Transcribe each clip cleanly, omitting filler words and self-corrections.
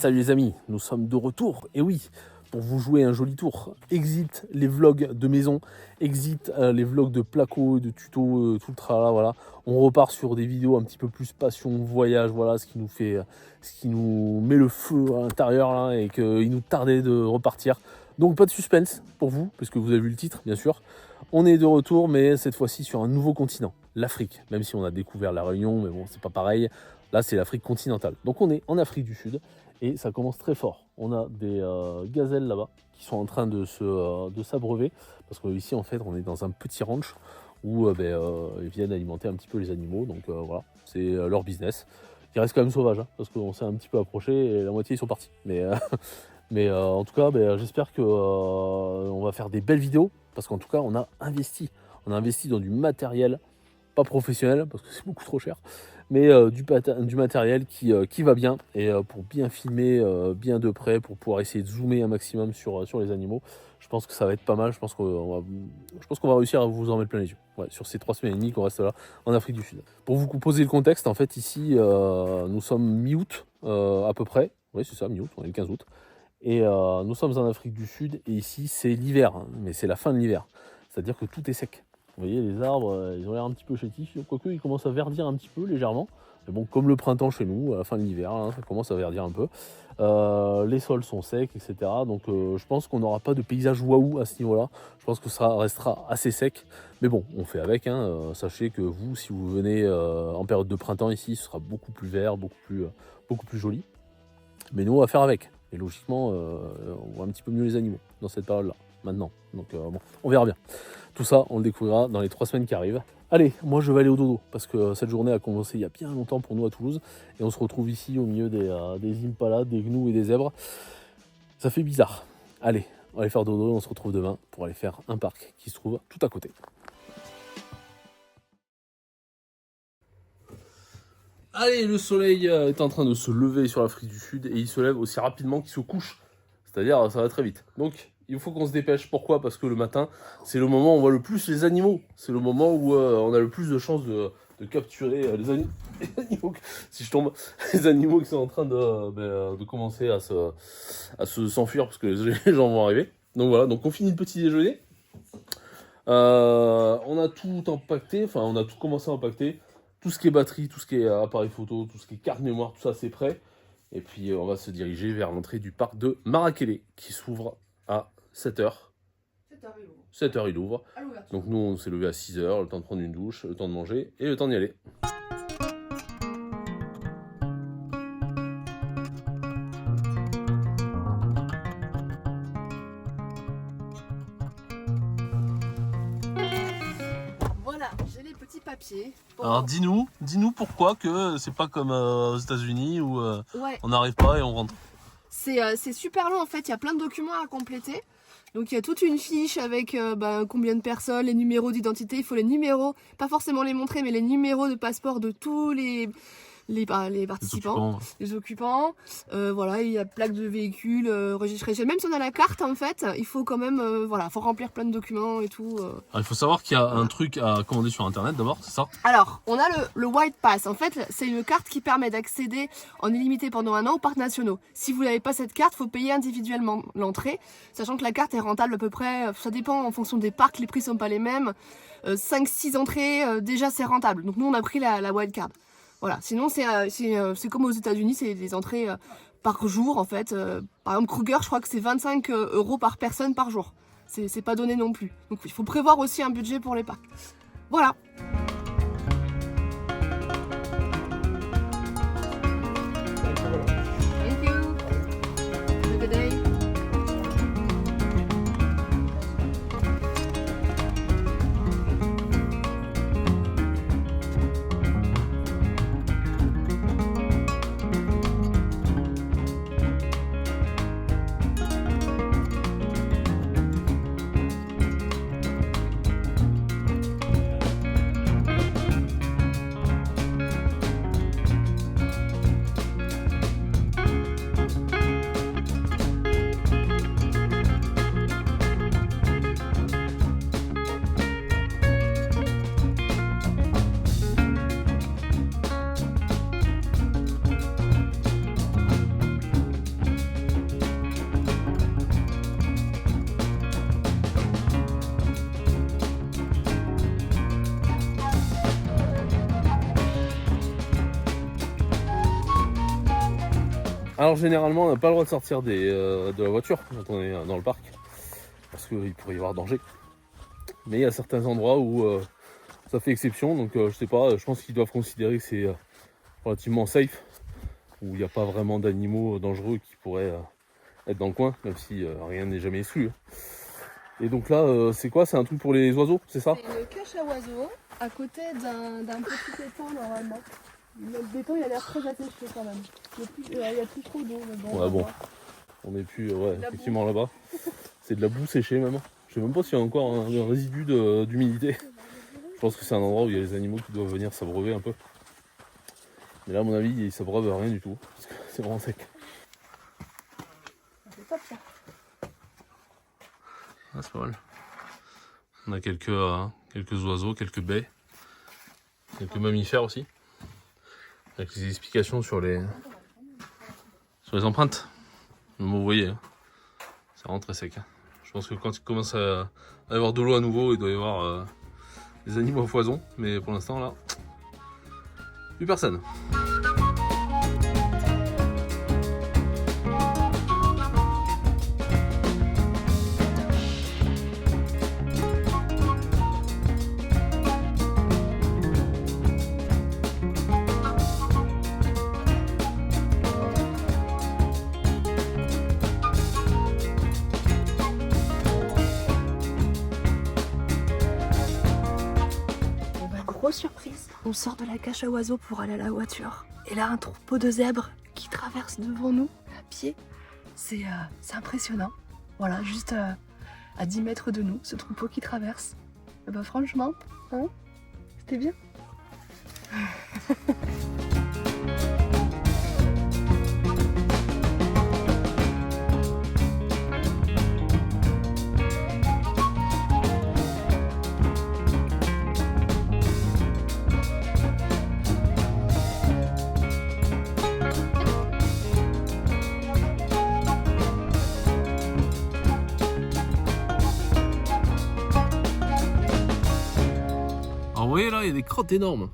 Salut les amis, nous sommes de retour, et oui, pour vous jouer un joli tour. Exit les vlogs de maison, exit les vlogs de placo, de tuto, tout le tralala, voilà. On repart sur des vidéos un petit peu plus passion, voyage, voilà, ce qui nous met le feu à l'intérieur, là, et qu'il nous tardait de repartir. Donc pas de suspense pour vous, parce que vous avez vu le titre, bien sûr. On est de retour, mais cette fois-ci sur un nouveau continent, l'Afrique. Même si on a découvert la Réunion, mais bon, c'est pas pareil. Là, c'est l'Afrique continentale. Donc on est en Afrique du Sud. Et ça commence très fort. On a des gazelles là-bas qui sont en train de s'abreuver. Parce qu'ici, en fait, on est dans un petit ranch où ils viennent alimenter un petit peu les animaux. Donc voilà, c'est leur business. Qui reste quand même sauvage, hein, parce qu'on s'est un petit peu approché et la moitié, ils sont partis. Mais en tout cas, j'espère qu'on va faire des belles vidéos. Parce qu'en tout cas, on a investi. On a investi dans du matériel, pas professionnel, parce que c'est beaucoup trop cher. Mais du matériel qui va bien et pour bien filmer bien de près, pour pouvoir essayer de zoomer un maximum sur les animaux. Je pense que ça va être pas mal, je pense qu'on va réussir à vous en mettre plein les yeux. Ouais, sur ces 3 semaines et demie qu'on reste là en Afrique du Sud. Pour vous poser le contexte, en fait ici nous sommes mi-août à peu près. Oui c'est ça, mi-août, on est le 15 août. Et nous sommes en Afrique du Sud et ici c'est l'hiver, hein, mais c'est la fin de l'hiver. C'est-à-dire que tout est sec. Vous voyez, les arbres, ils ont l'air un petit peu chétifs, quoique ils commencent à verdir un petit peu légèrement. Mais bon, comme le printemps chez nous, à la fin de l'hiver, hein, ça commence à verdir un peu. Les sols sont secs, etc. Donc je pense qu'on n'aura pas de paysage waouh à ce niveau-là. Je pense que ça restera assez sec. Mais bon, on fait avec. Hein. Sachez que vous, si vous venez en période de printemps ici, ce sera beaucoup plus vert, beaucoup plus joli. Mais nous, on va faire avec. Et logiquement, on voit un petit peu mieux les animaux dans cette période-là, maintenant. Donc bon, on verra bien. Tout ça, on le découvrira dans les 3 semaines qui arrivent. Allez, moi je vais aller au dodo, parce que cette journée a commencé il y a bien longtemps pour nous à Toulouse. Et on se retrouve ici au milieu des impalas, des gnous et des zèbres. Ça fait bizarre. Allez, on va aller faire dodo et on se retrouve demain pour aller faire un parc qui se trouve tout à côté. Allez, le soleil est en train de se lever sur l'Afrique du Sud et il se lève aussi rapidement qu'il se couche. C'est-à-dire, ça va très vvite. Donc, il faut qu'on se dépêche. Pourquoi? Parce que le matin, c'est le moment où on voit le plus les animaux. C'est le moment où on a le plus de chances de capturer les animaux. Si je tombe, les animaux qui sont en train de commencer à s'enfuir parce que les gens vont arriver. Donc voilà, donc on finit le petit déjeuner. On a tout empaqueté, enfin on a tout commencé à empaqueter. Tout ce qui est batterie, tout ce qui est appareil photo, tout ce qui est carte mémoire, tout ça c'est prêt. Et puis on va se diriger vers l'entrée du parc de Marakele qui s'ouvre à 7h. 7h il ouvre. Donc nous on s'est levé à 6h, le temps de prendre une douche, le temps de manger et le temps d'y aller. Voilà, j'ai les petits papiers. Bon. Alors dis-nous pourquoi que c'est pas comme aux États-Unis où ouais. On n'arrive pas et on rentre. C'est super long en fait, il y a plein de documents à compléter. Donc il y a toute une fiche avec combien de personnes, les numéros d'identité, il faut les numéros, pas forcément les montrer, mais les numéros de passeport de tous les participants, les occupants. Voilà, il y a plaque de véhicule, registre. Même si on a la carte en fait, il faut quand même faut remplir plein de documents et tout. Alors, il faut savoir qu'il y a un truc à commander sur internet d'abord, c'est ça? Alors, on a le White Pass. En fait, c'est une carte qui permet d'accéder en illimité pendant 1 an aux parcs nationaux. Si vous n'avez pas cette carte, il faut payer individuellement l'entrée, sachant que la carte est rentable à peu près, ça dépend en fonction des parcs, les prix sont pas les mêmes. 5-6 entrées, déjà c'est rentable. Donc nous on a pris la White Card. Voilà, sinon c'est comme aux États-Unis, c'est des entrées par jour en fait. Par exemple, Kruger, je crois que c'est 25 € par personne par jour. C'est pas donné non plus. Donc il faut prévoir aussi un budget pour les parcs. Voilà. Thank you. Have a good day. Alors généralement on n'a pas le droit de sortir de la voiture quand on est dans le parc, parce qu'il pourrait y avoir danger. Mais il y a certains endroits où ça fait exception, donc je sais pas, je pense qu'ils doivent considérer que c'est relativement safe, où il n'y a pas vraiment d'animaux dangereux qui pourraient être dans le coin, même si rien n'est jamais exclu. Et donc là, c'est quoi? C'est un truc pour les oiseaux, c'est ça? C'est une cache à oiseaux à côté d'un petit étang normalement. Le béton il a l'air très asséché quand même. Il y a plus trop d'eau. Ouais, bon, on n'est plus effectivement là-bas. C'est de la boue séchée même. Je sais même pas s'il y a encore un résidu d'humidité. Je pense que c'est un endroit où il y a les animaux qui doivent venir s'abreuver un peu. Mais là, à mon avis, ils s'abreuvent rien du tout, parce que c'est vraiment sec. C'est top ça. Ah, c'est pas mal. On a quelques oiseaux, quelques baies, quelques mammifères aussi. Avec les explications sur les empreintes. Vous voyez, hein, c'est vraiment très sec. Hein. Je pense que quand il commence à y avoir de l'eau à nouveau, il doit y avoir des animaux à foison. Mais pour l'instant, là, plus personne. Grosse surprise, on sort de la cache à oiseaux pour aller à la voiture. Et là, un troupeau de zèbres qui traverse devant nous à pied. C'est impressionnant. Voilà, juste à 10 mètres de nous, ce troupeau qui traverse. Et bah franchement, hein, c'était bien. Alors vous voyez là, il y a des crottes énormes.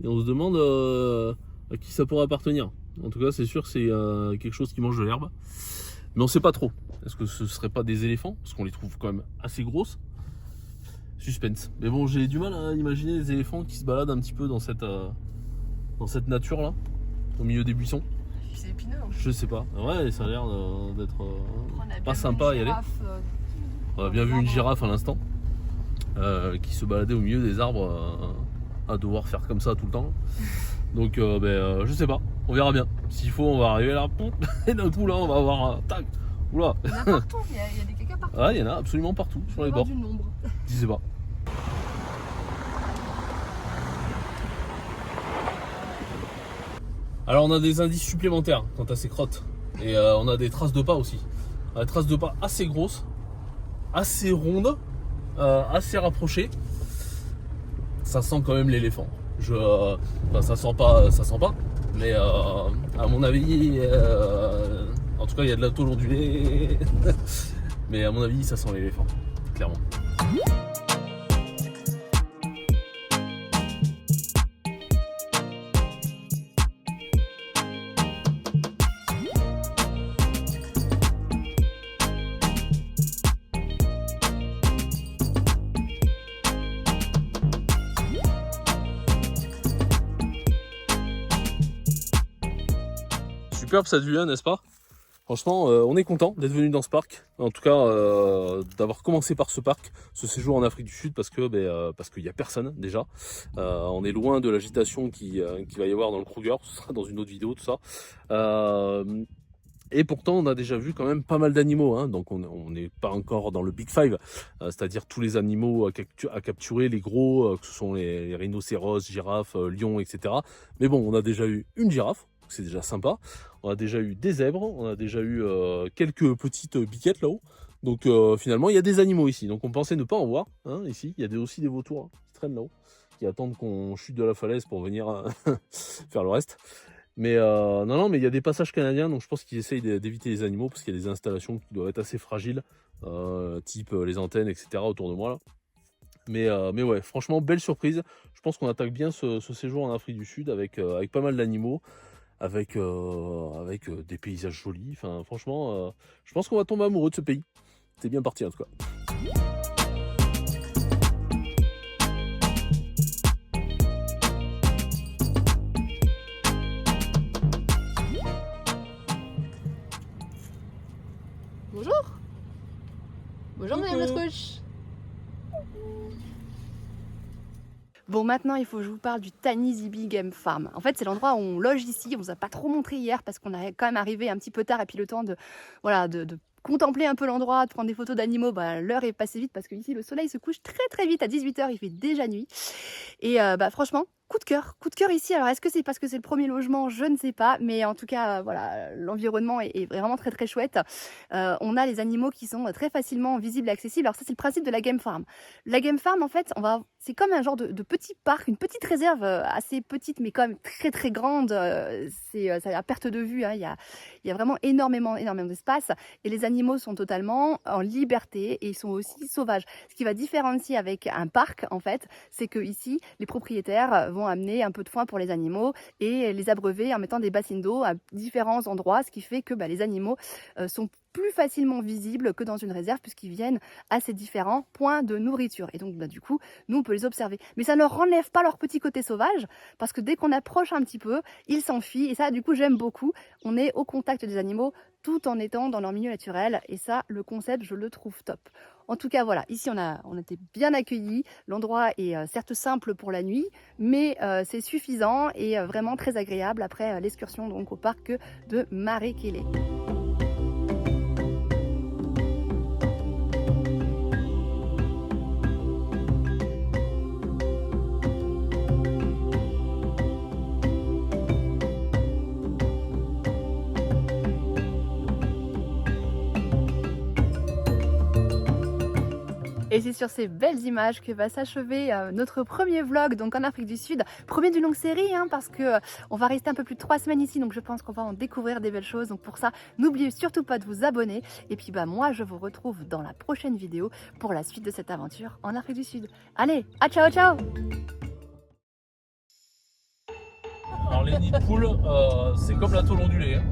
Et on se demande à qui ça pourrait appartenir. En tout cas, c'est sûr que c'est quelque chose qui mange de l'herbe. Mais on sait pas trop. Est-ce que ce serait pas des éléphants? Parce qu'on les trouve quand même assez grosses. Suspense. Mais bon, j'ai du mal à imaginer des éléphants qui se baladent un petit peu dans cette nature là, au milieu des buissons. C'est épineux. Hein. Je sais pas. Ouais, ça a l'air d'être pas sympa à y aller. On a bien vu une girafe à l'instant. Qui se baladait au milieu des arbres à devoir faire comme ça tout le temps. Donc je sais pas, on verra bien. S'il faut, on va arriver là, et d'un coup là on va avoir un tac. Oula. Il y en a partout, il y a des caca partout. Ah, il y en a absolument partout sur les bords. Du nombre. Je sais pas. Alors on a des indices supplémentaires quant à ces crottes. Et on a des traces de pas aussi. On a des traces de pas assez grosses, assez rondes, assez rapprochées. Ça sent quand même l'éléphant. Ça sent pas, mais à mon avis, en tout cas il y a de la tôle ondulée, mais à mon avis ça sent l'éléphant, clairement. Superbe cette vue, hein, n'est-ce pas? Franchement, on est content d'être venu dans ce parc. En tout cas, d'avoir commencé par ce parc, ce séjour en Afrique du Sud, parce qu'il y a personne déjà. On est loin de l'agitation qui va y avoir dans le Kruger. Ce sera dans une autre vidéo, tout ça. Et pourtant, on a déjà vu quand même pas mal d'animaux. Hein. Donc, on n'est pas encore dans le Big Five, c'est-à-dire tous les animaux à capturer, les gros, que ce sont les rhinocéros, girafes, lions, etc. Mais bon, on a déjà eu une girafe. C'est déjà sympa. On a déjà eu des zèbres, on a déjà eu quelques petites biquettes là-haut. Donc finalement, il y a des animaux ici. Donc on pensait ne pas en voir. Hein, ici, il y a aussi des vautours qui traînent là-haut, qui attendent qu'on chute de la falaise pour venir faire le reste. Mais non, mais il y a des passages canadiens, donc je pense qu'ils essayent d'éviter les animaux parce qu'il y a des installations qui doivent être assez fragiles, type les antennes, etc. autour de moi là. Mais ouais, franchement, belle surprise. Je pense qu'on attaque bien ce séjour en Afrique du Sud avec pas mal d'animaux. avec des paysages jolis. Enfin, franchement, je pense qu'on va tomber amoureux de ce pays. C'est bien parti en tout cas. Bonjour. Bonjour Madame l'autruche. Bon, maintenant il faut que je vous parle du Tiny Zibi Game Farm. En fait, c'est l'endroit où on loge ici. On vous a pas trop montré hier parce qu'on est quand même arrivé un petit peu tard et puis le temps de contempler un peu l'endroit, de prendre des photos d'animaux, l'heure est passée vite parce que ici le soleil se couche très vite à 18 h, il fait déjà nuit. Et franchement, coup de cœur ici. Alors est-ce que c'est parce que c'est le premier logement? Je ne sais pas, mais en tout cas voilà, l'environnement est vraiment très chouette. On a les animaux qui sont très facilement visibles et accessibles. Alors ça, c'est le principe de la Game Farm. La Game Farm, en fait, c'est comme un genre de petit parc, une petite réserve assez petite mais quand même très grande. C'est à perte de vue, hein. Il y a vraiment énormément d'espace et les animaux sont totalement en liberté et ils sont aussi sauvages. Ce qui va différencier avec un parc, en fait, c'est que ici les propriétaires vont amener un peu de foin pour les animaux et les abreuver en mettant des bassines d'eau à différents endroits, ce qui fait que les animaux sont plus facilement visibles que dans une réserve puisqu'ils viennent à ces différents points de nourriture. Et donc du coup, nous on peut les observer. Mais ça ne leur enlève pas leur petit côté sauvage parce que dès qu'on approche un petit peu, ils s'enfuient. Et ça, du coup, j'aime beaucoup. On est au contact des animaux tout en étant dans leur milieu naturel. Et ça, le concept, je le trouve top. En tout cas, voilà, ici on était bien accueillis. L'endroit est certes simple pour la nuit, mais c'est suffisant et vraiment très agréable après l'excursion donc au parc de Marekele. Et c'est sur ces belles images que va s'achever notre premier vlog donc en Afrique du Sud. Premier d'une longue série hein, parce que on va rester un peu plus de 3 semaines ici, donc je pense qu'on va en découvrir des belles choses. Donc pour ça, n'oubliez surtout pas de vous abonner. Et puis moi je vous retrouve dans la prochaine vidéo pour la suite de cette aventure en Afrique du Sud. Allez, à ciao ciao. Alors les nids de poules, c'est comme la tôle ondulée. Hein.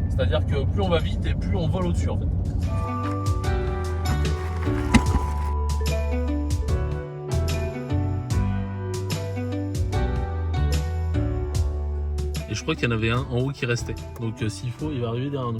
C'est-à-dire que plus on va vite et plus on vole au-dessus en fait. Et je crois qu'il y en avait un en haut qui restait. Donc s'il faut, il va arriver derrière nous.